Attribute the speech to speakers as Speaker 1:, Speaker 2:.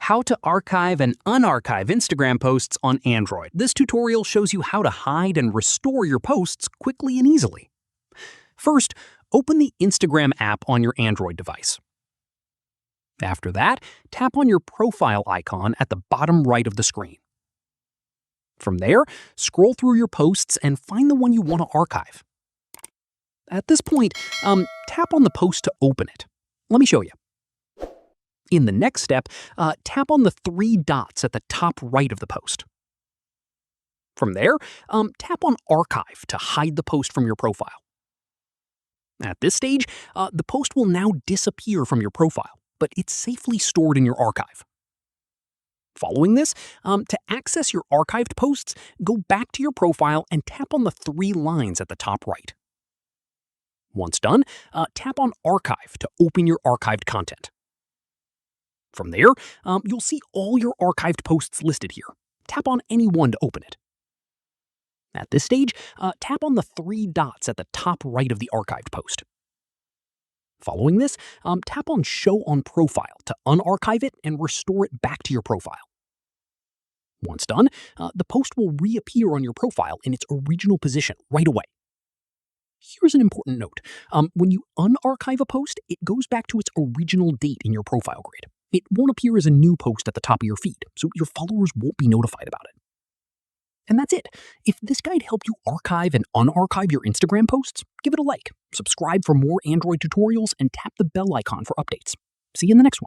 Speaker 1: How to archive and unarchive Instagram posts on Android. This tutorial shows you how to hide and restore your posts quickly and easily. First, open the Instagram app on your Android device. After that, tap on your profile icon at the bottom right of the screen. From there, scroll through your posts and find the one you want to archive. At this point, tap on the post to open it. Let me show you. In the next step, tap on the three dots at the top right of the post. From there, tap on Archive to hide the post from your profile. At this stage, the post will now disappear from your profile, but it's safely stored in your archive. Following this, to access your archived posts, go back to your profile and tap on the three lines at the top right. Once done, tap on Archive to open your archived content. From there, you'll see all your archived posts listed here. Tap on any one to open it. At this stage, tap on the three dots at the top right of the archived post. Following this, tap on Show on Profile to unarchive it and restore it back to your profile. Once done, the post will reappear on your profile in its original position right away. Here's an important note. When you unarchive a post, it goes back to its original date in your profile grid. It won't appear as a new post at the top of your feed, so your followers won't be notified about it. And that's it. If this guide helped you archive and unarchive your Instagram posts, give it a like, subscribe for more Android tutorials, and tap the bell icon for updates. See you in the next one.